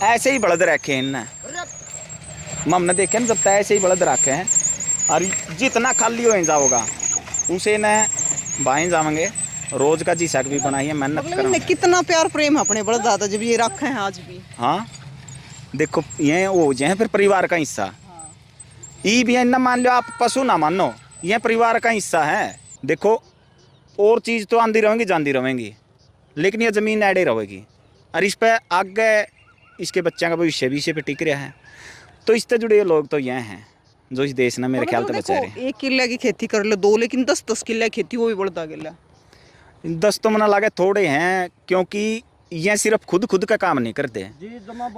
ऐसे ही बलद रखे हैं इनने, हमने देखे ना जब तक ऐसे ही बलद रखे हैं। और जितना खाली हो जाओगा उसे न बाएं जाएंगे। रोज का जीसक भी बनाई है, मेहनत मतलब कितना प्यार प्रेम है अपने बड़े दादा जब ये रखे हैं आज भी। हाँ देखो ये हो जाए फिर परिवार का हिस्सा। हाँ। ये भी है ना, मान लो आप पशु ना मानो, ये परिवार का हिस्सा है। देखो और चीज़ तो आंधी रहेंगी जाती रहेंगी, लेकिन ये ज़मीन ऐडे रहेगी और इस पर आगे इसके बच्चों का भविष्य भी इसी पे टिक रहा है। तो इससे जुड़े लोग तो ये हैं जो इस देश ने मेरे ख्याल से बचा रहे हैं। 1 किले की खेती कर ले 2, लेकिन 10-10 किले खेती वो भी बढ़ता गया। 10 तो मना लागे थोड़े हैं, क्योंकि ये सिर्फ खुद का काम नहीं करते,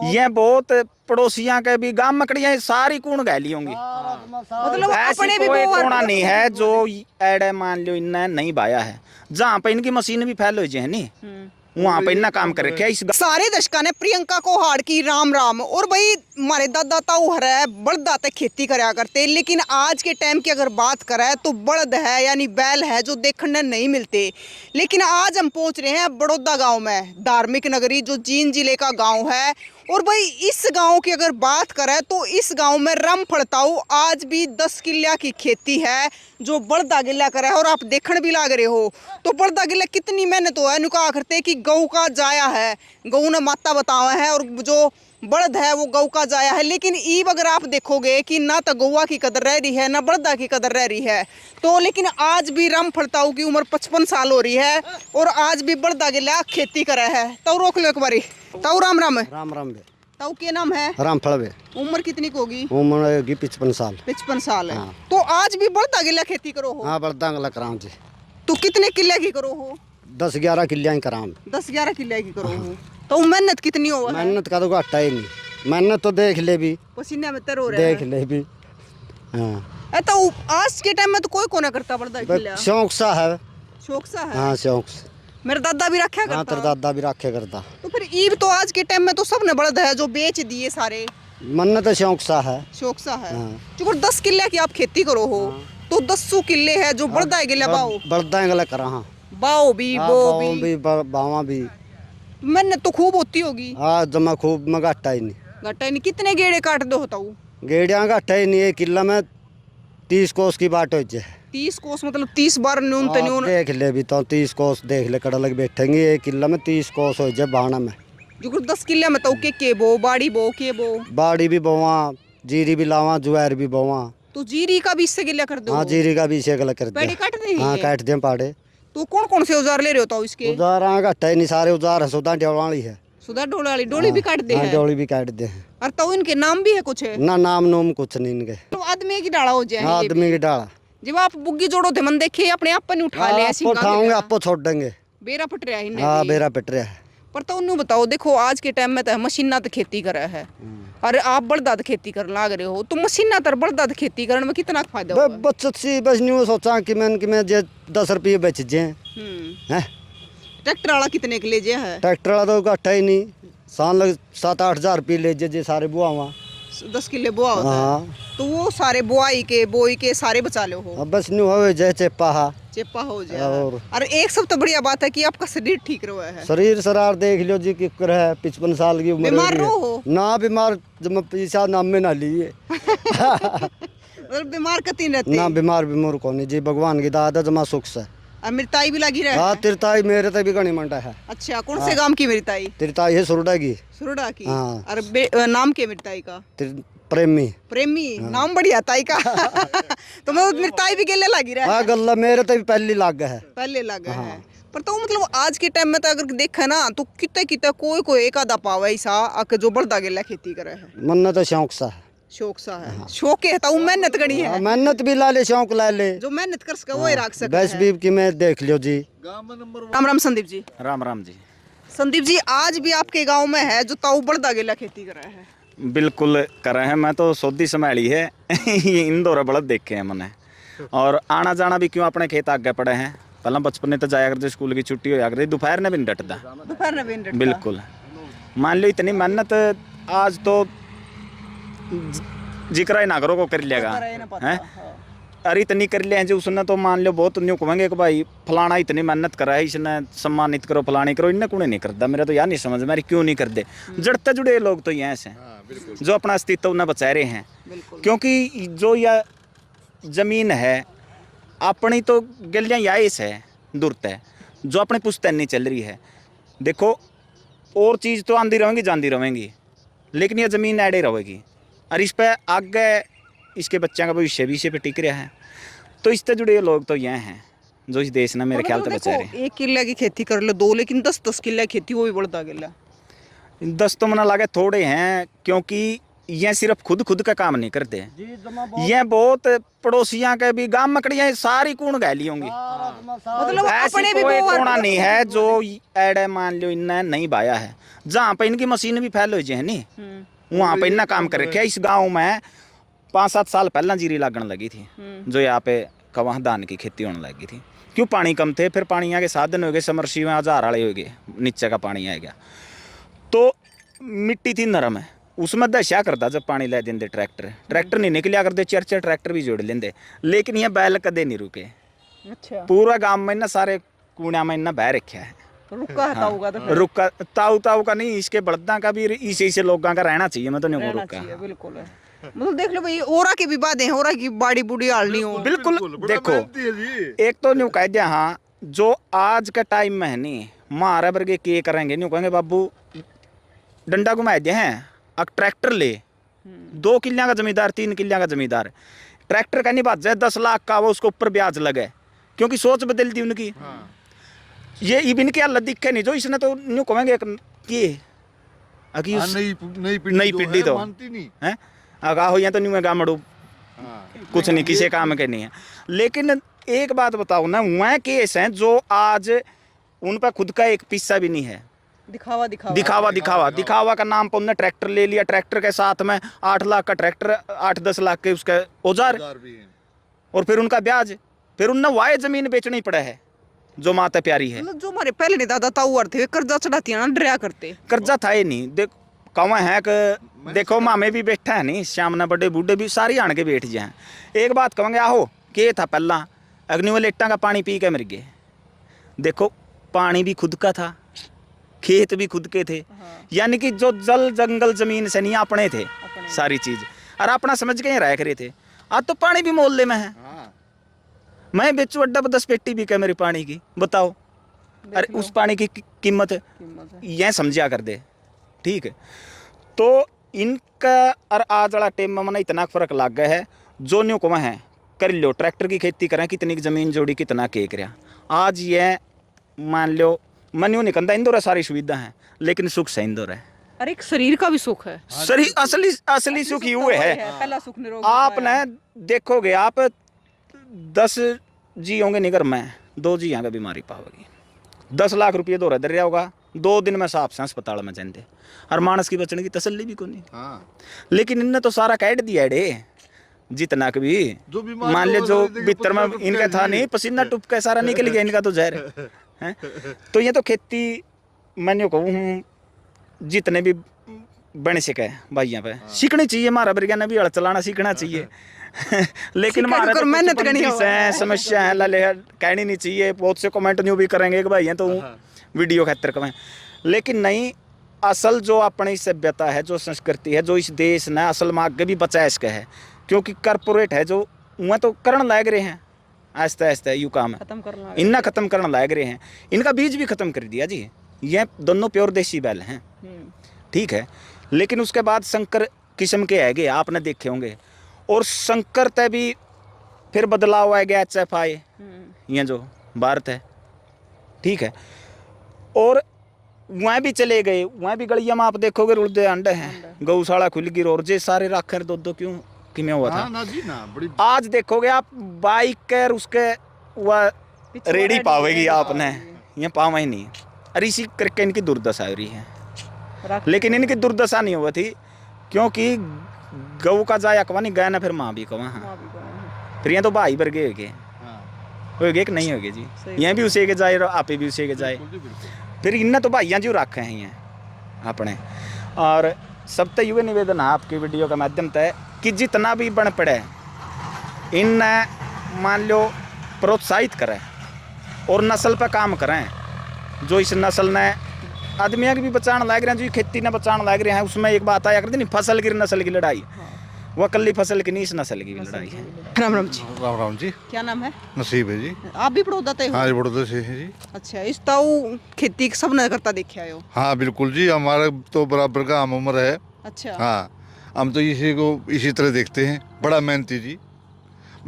ये बहुत पड़ोसियां के भी गांव मकड़ियाँ सारी कूण गैली होंगी। मतलब ऐसी अपने भी कोई वो कोना नहीं है जो एडे मान लो इनने नहीं बाया है। जहाँ पे इनकी मशीन भी फैल हो जाए नहीं, वहाँ पे इतना काम कर रखे इस सारे दशका ने प्रियंका को हाड़ की राम राम। और भाई हमारे दादा ताऊ हरे बड़द दाते खेती कराया करते, लेकिन आज के टाइम की अगर बात करें तो बड़द है यानी बैल है जो देखने नहीं मिलते। लेकिन आज हम पहुंच रहे हैं बड़ौदा गांव में, धार्मिक नगरी जो जींद जिले का गांव है। और भाई इस गांव की अगर बात करें तो इस गांव में रामफल ताऊ आज भी 10 किल्ला की खेती है जो बड़दा गिल्ला करे है। और आप देखने भी लाग रहे हो तो बड़दा गिल्ला कितनी मेहनत हो है, नुका करते कि गऊ का जाया है, गऊ ने माता बतावा है और जो बड़द है वो गऊ का जाया है। लेकिन ईब अगर आप देखोगे कि ना तो गौआ की कदर रह रही है ना बड़दा की कदर रह रही है। तो लेकिन आज भी रामफल ताऊ की उम्र 55 साल हो रही है और आज भी बड़दा गिल्ला खेती करे है। ताऊ रोक लो एक बारी। ताऊ राम राम। राम राम बे। ताऊ के नाम है? रामफल बे। उम्र कितनी की होगी? उम्र होगी 55 साल। 55 साल है। हाँ। तो आज भी बड़दा गिल्ला खेती करो हो? हाँ बड़दा गिल्ला कराऊं जी। तो कितने किले की करो हो? 10-11 किल्लियां कराऊं। 10-11 किले की करो हो। तो मेहनत कितनी हो है? मेहनत का तो घाटा ही नहीं, मेहनत तो देख ले भी, पसीने में तर हो रहा है। देख ले भी। हाँ तो आज के टाइम में तो कोई कोना करता बड़दा गिल्ला। शौक सा है। शौक सा है। हाँ शौक से। मेरा दादा भी रखा करता। हाँ तेरा दादा भी रखे करता। तो फिर ईब तो आज के टाइम में तो सबने बड़द है जो बेच दिए सारे। मन्नत तो शौक सा है। शौक सा है। हाँ। जो 10 किले की आप खेती करो हो तो 10 किले है जो बड़दा गिल्ला बाओ। बड़दा गिल्ला करा। हाँ बाओ भी बो भी बावा भी मेहनत तो खूब होती होगी। हाँ जमा खूब में घाटा ही नहीं। घाटा ही नहीं। कितने गेड़े काट दो होता हूँ? गेड़िया घाटा ही नहीं, 1 किला में 30 कोस की बाट हो जाए। 30 कोस मतलब 30 बार न्यून तो न्यून। देख ले भी तो 30 कोस देख ले, कड़ा लग बैठेंगे 1 किला में 30 कोस हो जाए बाणा में। जो 10 किले में तो के बो बाड़ी बो के बो बाड़ी भी बोवा, जीरी भी लावा, जुआर भी बोवा। तो जीरी का भी इससे गिल्ला कर दो? हाँ जीरी का भी इसे गला कर दे। पेड़ी काट दे? हाँ काट दे पाड़े। तो कौन कौन से औजार ले रहे हो इसके? औजार घाटा ही नहीं, सारे औजार है। सुधा वाली है, सुधा डोले वाली डोली भी काट दे है। डोली भी काट दे है। और तो इनके नाम भी है कुछ है? ना नाम नोम कुछ नहीं इनके। तो आदमी की डाला हो जाए। आदमी की डाला जब आप बुग्गी जोड़ो थे मन देखे अपने आप नहीं उठा ले ऐसी उठाओगे आपको छोड़ देंगे। बेरा पट रहा है। हाँ बेरा पिट रहा है। पर तो उन्हें बताओ, देखो आज के टाइम में तो मशीना तो खेती कर रहा है और आप बड़दा खेती कर लाग रहे हो, तो मशीना तर बड़दा खेती करने में कितना फायदा होगा? बचत सी बस नहीं सोचा कि मैं जे 10 रुपये बेच जे हैं। ट्रैक्टर वाला कितने के ले जे है? ट्रैक्टर वाला तो घाटा ही नहीं, सान लग 7-8 हजार रुपये ले जे सारे बुआ 10 किले बोआ होता है। तो वो सारे बुआई के बोई के सारे बचा लो हो। अब बस नहीं हो जाए चेपा हो जाए। और एक सब तो बढ़िया बात है कि आपका शरीर ठीक रहा है। शरीर सरार देख लो जी कि है 55 साल की उम्र। बीमार हो? ना बीमार जब मैं पैसा नाम में ना लिए। मतलब बीमार कती रहती ना बीमार को नहीं जी, भगवान की दाद है जमा सुख से। और मिरताई भी लगी रहे? हाँ तिरताई मेरे तक भी घनी मंडा है। अच्छा कौन से गांव की मिरताई? तिरताई है सुरडा की। सुरडा की। हाँ। और नाम के मिरताई का? प्रेमी। प्रेमी नाम बढ़िया ताई का। तो मतलब मिरताई भी गेले लगी रहा है? हाँ गल्ला मेरे तक पहली लाग है। पहले लगा है। पर तो मतलब आज के टाइम में तो अगर देखा ना तो कितना कोई एक आधा पावा ऐसा जो बड़दा गेला खेती करे है। मन्नत तो शौक सा है। शौक सा है। हाँ। शौक है तो मेहनत करी है। मेहनत भी ला ले, शौक ला ले, जो मेहनत कर सके वो ही रख सके। बस भी की मैं देख लियो जी। राम राम संदीप जी। राम राम जी। संदीप जी आज भी आपके गांव में है जो ताऊ बड़दा गेला खेती कर रहा है? बिल्कुल कर रहे हैं। मैं तो सौदी संभाली है। इंदौर बड़द देखे हैं मैंने, और आना जाना भी क्यों अपने खेत आगे पड़े हैं। पहला बचपन में तो जाया करते, स्कूल की छुट्टी हो करती, दोपहर ने भी नहीं डटता। दोपहर ने भी नहीं डटता। बिल्कुल मान लो इतनी मेहनत आज तो जिक्र ही ना करो को कर लेगा हैं। अरे इतनी कर लिया जो उसने तो मान लो बहुत न्यू कहेंगे कि भाई फलाना इतनी मेहनत करा है इसने सम्मानित करो फलानी करो इन्हें कौन नहीं करता मेरा तो यार नहीं समझ मेरी क्यों नहीं कर दे जड़ते जुड़े लोग तो यहाँ से जो अपना अस्तित्व उन्हें बचा रहे हैं क्योंकि जो यह जमीन है अपनी तो गलियाँ याइस है दुर्त है जो अपनी पुश्तैनी चल रही है देखो और चीज़ तो आंदी रहेंगी जाती रहेंगी लेकिन यह ज़मीन ऐडे रहेगी और इस पर आगे इसके बच्चों का भविष्य भी इसी पे टिक रहा है तो इससे जुड़े लोग तो यह हैं जो इस देश ने मेरे ख्याल से बचा रहे हैं। 1 किले की खेती कर लो 2 लेकिन 10-10 किले खेती वो भी बढ़ता किला 10 तो मना लागे थोड़े हैं क्योंकि ये सिर्फ खुद का काम नहीं करते ये बहुत पड़ोसियां के भी गांव मकड़ियाँ सारी कूण गैली होंगी मतलब ऐसी अपने भी कोई वो कोना नहीं है जो एडे मान लो इनने नहीं बाया है जहाँ पे इनकी मशीन भी फैल हुई है नहीं वहाँ पे इतना काम कर रखे इस गाँव में 5-7 साल पहला जीरी लागण लगी थी जो यहाँ पे कवाह धान की खेती होने लगी थी क्यों पानी कम थे फिर पानी के साधन हो गए समरसी में 1000 वाले हो गए नीचे का पानी आ गया तो मिट्टी थी नरम है उसमें दशा करता जब पानी ले देंगे ट्रैक्टर नहीं निकलिया करते 4 ट्रैक्टर भी जोड़ लेंगे लेकिन ये बैल कदे नहीं रुके अच्छा पूरा गांव में ना सारे कूड़ा में इन्ना बह रखा है रुका है ताऊ का तो फिर रुका ताऊ का नहीं इसके बड़दा का भी इसे लोगों का रहना चाहिए मैं तो नहीं रहना रुका चाहिए बिल्कुल है मतलब देख लो भाई ओरा की भी बातें हैं ओरा की बाड़ी बूढ़ी हाल नहीं हो बिल्कुल देखो एक तो न्यू कह दिया हाँ जो आज का टाइम में है नहीं मारा वर्गे के करेंगे न्यू कहेंगे बाबू डंडा घुमा दिए हैं अब ट्रैक्टर ले 2 किलियां का जमींदार 3 किलियां का जमींदार ट्रैक्टर का नहीं बात जाए 10 लाख का वो उसको ऊपर ब्याज लगे क्योंकि सोच बदल दी उनकी ये इनकी हालत दिखे नहीं जो इसने तो न्यू कहेंगे कि नई पीढ़ी तो है आगा हो या तो न्यू है मड़ू कुछ नहीं किसी काम के नहीं है लेकिन एक बात बताओ ना वह केस हैं जो आज उन पर खुद का एक पिस्सा भी नहीं है दिखावा का नाम पर उन्होंने ट्रैक्टर ले लिया ट्रैक्टर के साथ में 8 लाख का ट्रैक्टर 8-10 लाख के उसके औजार और फिर उनका ब्याज फिर उन्हें वाय जमीन बेचनी पड़ा है जो माता प्यारी है मतलब जो हमारे पहले दादा ताऊ थे कर्जा चढ़ाती ना डरा करते कर्जा था ही नहीं देख कौन है कि देखो मामे भी बैठा है नहीं श्याम ना बड़े बूढ़े भी सारी आन के बैठ जाए एक बात कहेंगे आहो के था पहला अग्नि वाले इट्टा का पानी पी के मर गए देखो पानी भी खुद का था खेत भी खुद के थे यानी कि जो जल जंगल जमीन से नहीं अपने थे सारी चीज और अपना समझ के ही रह करे थे आज तो पानी भी मोहल्ले में है मैं बेचू अड्डा 10 पेटी भी क्या मेरी पानी की बताओ अरे उस पानी की कीमत यह समझा कर दे ठीक है तो इनका और आज वाला टाइम में मना इतना फर्क लग गया है जो न्यू को है कर लो ट्रैक्टर की खेती करें कितनी ज़मीन जोड़ी कितना के करा आज ये मान लो मन यूँ निकलता इंदौर है सारी सुविधा है लेकिन सुख से इंदौर है अरे एक शरीर का भी सुख है शरीर असली सुख ही हुए है पहला सुख निरोग आपने देखोगे आप 10 जी होंगे निगर में 2 जी यहाँ का बीमारी पाओगी 10 लाख रुपये दो दर रहा होगा 2 दिन में साफ से अस्पताल में जाते और मानस की बचने की तसल्ली भी कोई नहीं लेकिन इनने तो सारा कैट दिया डे जितना कभी मान ले जो भीतर में इनका था नहीं पसीना टुप के सारा निकल गया इनका तो जहर है तो ये तो खेती मैंने कहूँ जितने भी बन सके भाइयों पे सीखनी चाहिए हमारा बरगाना भी हड़ चलाना सीखना चाहिए लेकिन हमारा तो मेहनत करनी है समस्या है लाले कहनी नहीं चाहिए बहुत से कमेंट न्यू भी करेंगे कि भाई हैं तो वीडियो खातर कमें लेकिन नहीं असल जो अपनी सभ्यता है जो संस्कृति है जो इस देश ने असल में आगे भी बचा इसका है क्योंकि कॉर्पोरेट है जो वह तो करण लाग रहे हैं आहिस्ता आहिस्ता यू काम है इन्ना खत्म करना लाग रहे हैं इनका बीज भी खत्म कर दिया जी ये दोनों प्योर देसी बैल हैं ठीक है लेकिन उसके बाद संकर किस्म के है आपने देखे होंगे और संकर तय भी फिर बदलाव आ गया HFI ये जो भारत है ठीक है और वहाँ भी चले गए वहाँ भी गलिया में आप देखोगे रुड़दे अंडे हैं गौशाला खुल गई और जे सारे राखर दो क्यों कि में हुआ था आज देखोगे आप बाइक उसके वह रेडी पावेगी आपने ये पावा ही नहीं अरे इसी करके इनकी दुर्दशा हो रही है लेकिन इनकी दुर्दशा नहीं हुआ थी क्योंकि गऊ का जाया कवा नहीं गया ना फिर माँ भी कवा फिर ये तो भाई वर्गे हो गए कि नहीं हो गए जी ये भी उसे के जाए आप भी उसे के जाए फिर इन तो भाइयाँ जो रखे हैं ये अपने और सब तो युवा निवेदन है आपकी वीडियो के माध्यम से कि जितना भी बन पड़े इन मान लो प्रोत्साहित करें और नस्ल पर काम करें, जो इस नस्ल ने आदमियों की भी बचाने लग रहे हैं, जो खेती ने बचाने लग रहे हैं। उसमें एक बात आया करती नहीं, फसल की नस्ल की लड़ाई, वह कल्ली फसल की नहीं, इस नस्ल की भी लड़ाई है। राम राम जी, राम राम जी। क्या नाम है? नसीब है जी। आप भी बड़ौदा ते हो? हाँ जी, बड़ौदा से है जी। अच्छा, इस ताऊ खेती सब न करता देखा हो? हाँ बिल्कुल जी, हमारे तो बराबर का हम उम्र है। अच्छा। हाँ, हम तो इसी को इसी तरह देखते हैं, बड़ा मेहनती जी।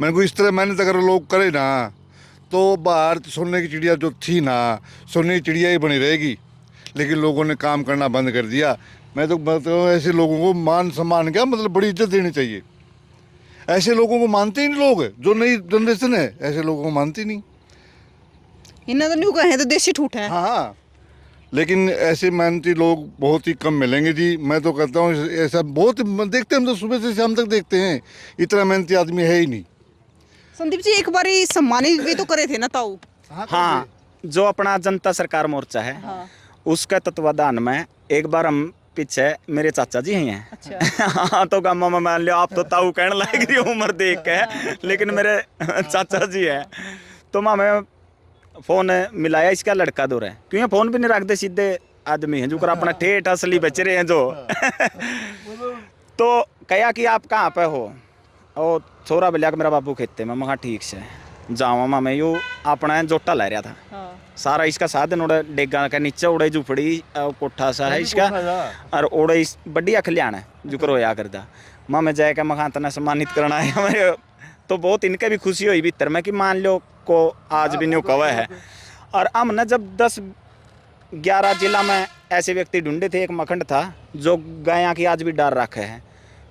मैंने को इस तरह मेहनत अगर लोग करे ना तो बाहर सोने की चिड़िया जो थी ना, सोने की चिड़िया ही बनी रहेगी। लेकिन लोगों ने काम करना बंद कर दिया। मैं तो बताऊँ, ऐसे लोगों को मान सम्मान क्या मतलब बड़ी इज्जत देनी चाहिए। ऐसे लोगों को मानते ही नहीं लोग, जो नई जनरेशन है ऐसे लोगों को मानती नहीं। इन्हें तो न्यू कहे तो देसी ठूठ है। हाँ, लेकिन ऐसे मेहनती लोग बहुत ही कम मिलेंगे जी। मैं तो कहता हूँ ऐसा बहुत देखते हैं, हम तो सुबह से शाम तक देखते हैं, इतना मेहनती आदमी है ही नहीं। संदीप जी, एक बारी सम्मानित भी तो करे थे ना ताऊ? हाँ, जो अपना जनता सरकार मोर्चा है, हाँ। उसका तत्वाधान में एक बार हम पीछे मेरे चाचा जी हैं। अच्छा। हाँ, तो गाँव में मान लियो, आप तो ताऊ कहने लग रही हो उम्र देख के, लेकिन मेरे चाचा जी है। तो माँ मैं फोन मिलाया, इसका लड़का दो रहे, क्यों फोन भी नहीं रखते, सीधे आदमी हैं जो कर अपना ठेठ असली बच रहे हैं जो। तो कहा कि आप कहाँ पे हो? और छोरा बोलिया कि मेरा बाबू खेते में। मैं कहा ठीक से जावा माँ, मैं यू अपना जोटा ला रहा था। हाँ। सारा इसका साधन उड़े डेगा के नीचे उड़े झुपड़ी कोठा सा है इसका, और उड़े इस बढ़िया खलियान है जुकर होया करता। माँ मैं जाए का मखान तना सम्मानित करना है हमारे, तो बहुत इनके भी खुशी हुई भीतर में कि मान लो को आज भी न्यू कवा है। और हमने जब 10-11 जिला में ऐसे व्यक्ति ढूंढे थे, एक मखंड था जो गाया की आज भी डर रखे है,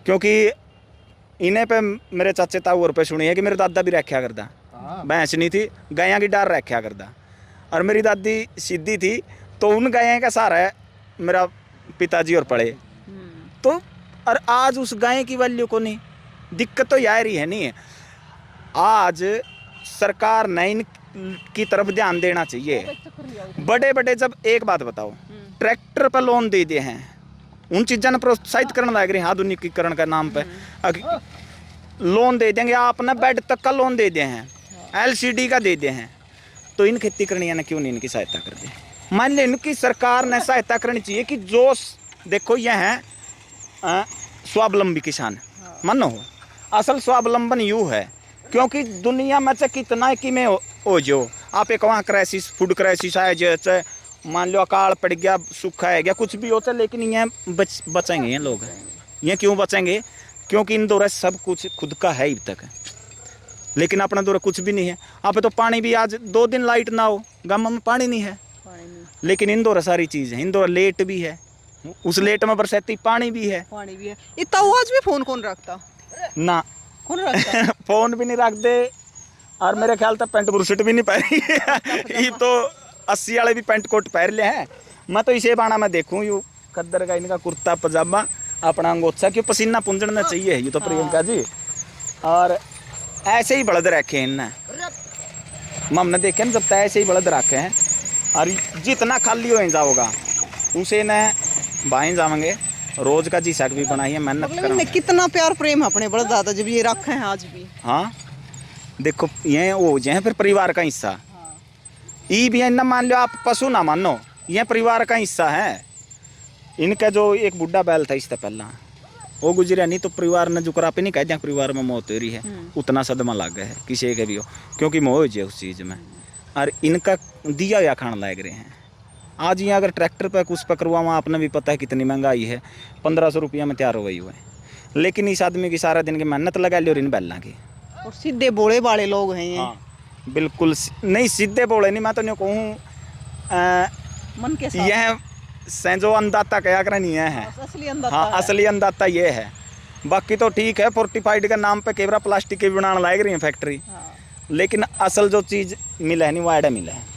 क्योंकि इन्हें पे मेरे चाचे ताऊ पे सुनी है कि मेरे दादा भी रखा करता, भैंस नहीं थी, गाया की डर रखा करता। और मेरी दादी सीधी थी, तो उन गाय का सहारा है मेरा पिताजी और पड़े। तो और आज उस गाय की वैल्यू को नहीं, दिक्कत तो यार ही है नहीं है। आज सरकार ने इनकी तरफ ध्यान देना चाहिए। बड़े बड़े, जब एक बात बताओ, ट्रैक्टर पर लोन दे दिए हैं, उन चीज़ों ने प्रोत्साहित करने लग रहे हैं आधुनिकीकरण का नाम पे। लोन दे देंगे, आपने बेड तक का लोन दे दिए हैं, LCD का दे दिए हैं, तो इन खेती करने ने क्यों नहीं इनकी सहायता करते? मान ली इनकी सरकार ने सहायता करनी चाहिए कि जो देखो यह है स्वावलंबी किसान, मानो हो असल स्वावलंबन यू है, क्योंकि दुनिया में से कितना कि में हो जो आप एक वहाँ क्राइसिस, फूड क्राइसिस है, जैसे मान लो अकाल पड़ गया, सूखा है गया, कुछ भी होता है, लेकिन ये बचेंगे ये लोग। ये क्यों बचेंगे? क्योंकि इन दौरे सब कुछ खुद का है अब तक, लेकिन अपना दौरे कुछ भी नहीं है। आप तो पानी भी आज 2 दिन लाइट ना हो, गाँव में पानी नहीं है, लेकिन इन दौरे सारी चीज़ है। इन दौरे लेट भी है, उस लेट में बरसाती पानी भी है। पानी भी है। इतना आज भी फोन कौन रखता ना कौन रखता? फोन भी नहीं रख दे, और मेरे ख्याल तक पेंट बुरशट भी नहीं पहनी। ये तो 80 वाले भी पेंट कोट पहन ले हैं। मैं तो इसे बाना में देखूँ, यू खद्दर का इनका कुर्ता पजामा, अपना अंगोछा, क्यों पसीना पुंजड़ना चाहिए ये तो प्रियंका जी। और ऐसे ही बलद रखे हैं इनने, हमने देखे ना, जब तक ऐसे ही बलद रखे हैं, और जितना खाली हो जाओगा उसे न बाएं जाएंगे। रोज का जी शक भी बनाई है, मेहनत मतलब करें। इनमें कितना प्यार प्रेम अपने बड़े दादा जब ये रखे हैं आज भी। हाँ देखो, ये वो जो है फिर परिवार का हिस्सा। ये भी है ना, मान लो आप पशु ना मानो, ये परिवार का हिस्सा है। इनका जो एक बुढ़ा बैल था इससे पहला, वो गुजरा नहीं, तो परिवार ने जो करापे नहीं कह दिया परिवार में मौत हो रही है, उतना सदमा लग गया है किसी के भी हो, क्योंकि मोह हो जाए उस चीज़ में। और इनका दिया या खाना लग रहे हैं। आज यहाँ अगर ट्रैक्टर पर कुछ पकड़वाओ, आपने भी पता है कितनी महंगाई है, 1500 रुपया में तैयार हो गई हुआ है, लेकिन इस आदमी की सारा दिन की मेहनत लगा ली और इन बैलों की। और सीधे बोले वाले लोग हैं ये। हाँ बिल्कुल नहीं, सीधे बोले नहीं, मैं तो नहीं कहूँ मन के साथ यह जो अन्नदाता क्या करें नहीं है। असली अन्नदाता हाँ है। असली अन्नदाता ये है। बाकी तो ठीक है, फोर्टिफाइड के नाम पे केवरा प्लास्टिक के बनाने लायक रही है फैक्ट्री, लेकिन असल जो चीज़ मिला है नहीं वो आइडा मिला है।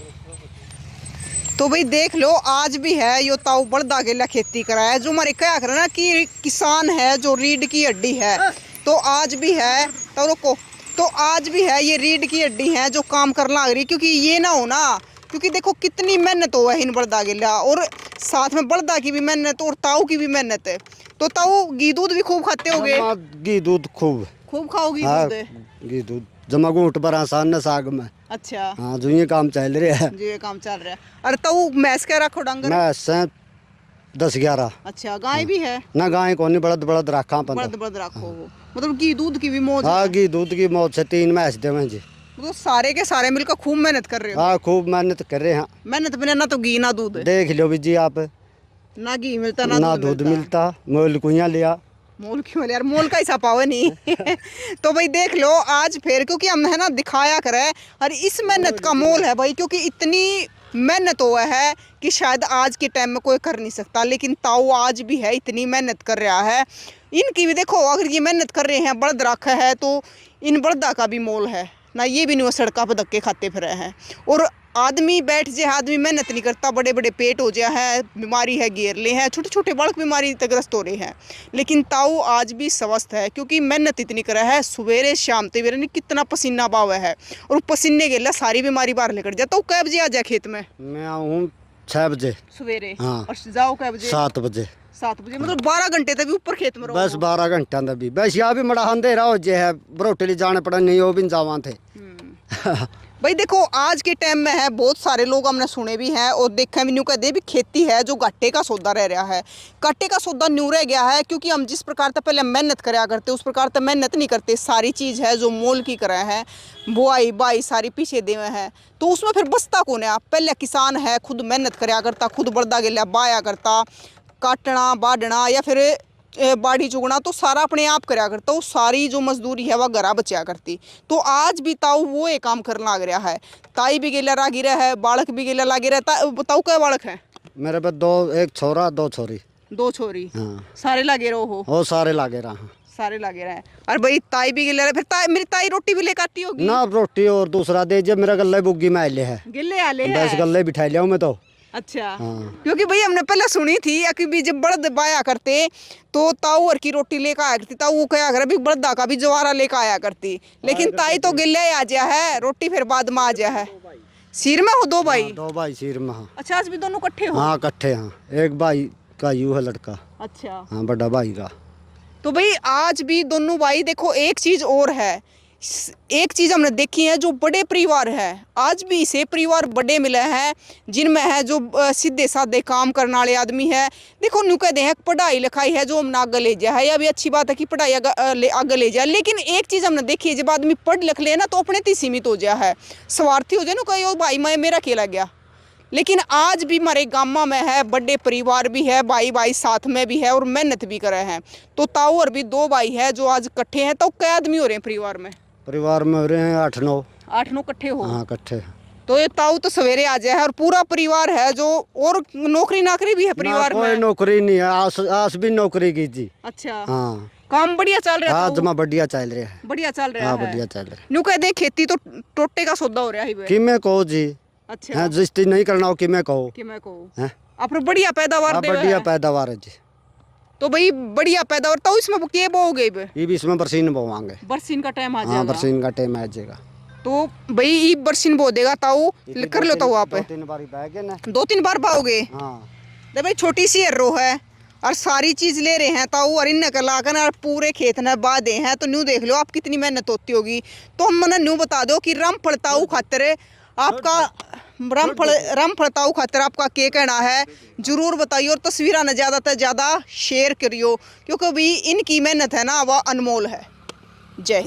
तो भाई देख लो, आज भी है यो ताऊ बड़दा के लिए खेती करा है, जो हमारे क्या कर ना कि किसान है जो रीढ़ की हड्डी है, तो आज भी है। तो रुको, तो आज भी है ये रीढ़ की हड्डी है जो काम करना लग रही, क्योंकि ये ना हो ना, क्योंकि देखो कितनी मेहनत हो है इन बड़दा के लिए, और साथ में बड़दा की भी मेहनत और ताऊ की भी मेहनत है। तो ताऊ घी दूध भी खूब खाते होगे? घी दूध खूब खूब खाओ घी हाँ, दूध। घी दूध जमा घूट पर आसान न साग में। अच्छा हाँ जो ये काम चल रहा है। जो ये काम चल रहा है। अरे तो मैस क्या रखो डंगर? मैं से 10-11। अच्छा गाय भी है? ना गाय को नहीं, बड़द बड़द रखा बड़द बड़द रखो वो। मतलब घी दूध की भी मौज हाँ है? घी दूध की मौज से 3 मैच देवे जी। मतलब सारे के सारे मिलकर खूब मेहनत कर रहे हो? हाँ खूब मेहनत कर रहे हैं। मेहनत बिना ना तो घी ना दूध, देख लो भी जी आप, ना घी मिलता ना दूध मिलता। मोल कुइया लिया। मोल क्यों यार, मोल का हिसाब पावे नहीं। तो भाई देख लो आज फिर, क्योंकि हम है ना दिखाया करे और इस मेहनत का मोल है भाई, क्योंकि इतनी मेहनत हुआ है कि शायद आज के टाइम में कोई कर नहीं सकता, लेकिन ताऊ आज भी है इतनी मेहनत कर रहा है। इनकी भी देखो, अगर ये मेहनत कर रहे हैं, बड़द रखा है, तो इन बड़दा का भी मोल है ना। ये भी नहीं वो सड़का पर धक्के खाते फिर हैं। और आदमी बैठ जाए, आदमी मेहनत नहीं करता, बड़े बड़े पेट हो जाए है, बीमारी है, घेरले हैं, छोटे छोटे बालक बीमारी तक ग्रस्त हो रहे हैं, लेकिन ताऊ आज भी स्वस्थ है, क्योंकि मेहनत इतनी करा है। सवेरे शाम तेरे ने कितना पसीना बहावा है, और पसीने के लिए सारी बीमारी बाहर निकल जाता। तो कै बजे आ जाए खेत में? मैं आऊँ 6 बजे सवेरे। हाँ। और जाओ कै बजे? 7 बजे। 7 बजे, मतलब 12 घंटे तक भी ऊपर खेत में रहो? बस 12 घंटा का भी बस यहाँ भी मड़ा अंधेरा हो जे है, बरोटे जाने पड़ा नहीं, वो भी जावा थे। भाई देखो आज के टाइम में है, बहुत सारे लोग हमने सुने भी हैं और देखे भी, न्यू कहते भी खेती है जो घाटे का सौदा रह रहा है। घाटे का सौदा न्यू रह गया है, क्योंकि हम जिस प्रकार से पहले मेहनत कराया करते उस प्रकार से मेहनत नहीं करते। सारी चीज़ है जो मोल की करा है, बुआई बाई सारी पीछे देवे हैं, तो उसमें फिर बसता कौन है? आप पहले किसान है, खुद मेहनत कराया करता, खुद बड़दा गेला बाया करता, काटना बाढ़ना या फिर बाड़ी चुगना तो सारा अपने आप कराया करता। वो सारी जो मजदूरी है वह घरा बचा करती। तो आज भी ताऊ वो एक काम करना लग रहा है। ताई भी गेला लागी रहा है, बालक भी गेला लागी रहा है। ताऊ क्या बालक है? मेरे पे 2, 1 छोरा 2 छोरी। 2 छोरी। हाँ सारे लागे रहो हो? वो सारे लागे रहा। सारे लागे रहे। और भाई ताई भी गिले रहे, फिर मेरी ताई रोटी भी लेकर आती होगी ना? रोटी और दूसरा दे जब मेरा गले बुग्गी में आले है, गिले आले है। बस गले बिठा लिया मैं तो। अच्छा हाँ। क्योंकि भाई हमने पहले सुनी थी कि भी जब बड़द बाया करते तो ताऊ और की रोटी लेकर आया करती, ताऊ वो क्या करे भी बड़दा का भी जवारा लेकर आया करती, लेकिन ताई तो गिले आ जा है, रोटी फिर बाद में आ जा है। सिर में हो 2 भाई? 2 भाई सिर में। हाँ। अच्छा आज भी दोनों इकट्ठे हो? हाँ इकट्ठे। हाँ एक भाई का यू है लड़का। अच्छा हाँ बड़ा भाई का। तो भाई आज भी दोनों भाई देखो। एक चीज और है, एक चीज हमने देखी है, जो बड़े परिवार है आज भी इसे परिवार बड़े मिले हैं, जिनमें है जो सीधे साधे काम करने वाले आदमी है। देखो न्यू कहते हैं पढ़ाई लिखाई है जो हमने आगे ले जाए है, या भी अच्छी बात है कि पढ़ाई आगे ले जाए, लेकिन एक चीज हमने देखी है, जब आदमी पढ़ लिख ले ना तो अपने ती सीमित हो जाए है, स्वार्थी हो जाए ना, कहीं भाई मैं मेरा अकेला गया। लेकिन आज भी हमारे गाँव में है, बड़े परिवार भी है, भाई भाई साथ में भी है और मेहनत भी कर रहे हैं। तो ताऊ और भी 2 भाई है जो आज इकट्ठे हैं। तो क्या आदमी हो रहे हैं परिवार में? परिवार में हो रहे हैं 8-9। 8-9 इकट्ठे हो? हाँ इकट्ठे। तो ये ताऊ तो सवेरे आ जाए और पूरा परिवार है जो, और नौकरी नाकरी भी है परिवार कोई में? नौकरी नहीं है, आस भी नौकरी की जी। अच्छा हाँ काम बढ़िया चल रहा है? आज में बढ़िया चल रहा है। बढ़िया चल रहा हाँ है। बढ़िया चल रहा है। न्यू कह दे खेती तो टोटे का सौदा हो रहा है कि मैं कहो जी। अच्छा हाँ जिस नहीं करना हो कि मैं कहो। कि मैं कहूँ हैं? आप बढ़िया पैदावार हाँ दे बढ़िया है। पैदावार है जी। तो भाई बढ़िया पैदावार, तो इसमें के बोओगे? ये भी इसमें बरसीन बोवांगे। बरसीन का टाइम आ हाँ जाएगा। बरसीन का टाइम आ जाएगा। तो भाई ये बरसीन बो देगा ताऊ, कर लो ताऊ आप 2-3 बार बैगे ना। 2-3 बार पाओगे? हाँ तो भाई छोटी सी रो है और सारी चीज ले रहे हैं ताऊ, और इन लाकर और पूरे खेत ने बाधे हैं। तो न्यू देख लो आप कितनी मेहनत होती होगी। तो हम मैंने न्यू बता दो कि रामफल ताऊ खातर आपका, रामफल ताऊ खातर आपका क्या कहना है जरूर बताइए, और तस्वीरें न ज़्यादा से ज़्यादा शेयर करियो, क्योंकि भी इनकी मेहनत है ना वह अनमोल है। जय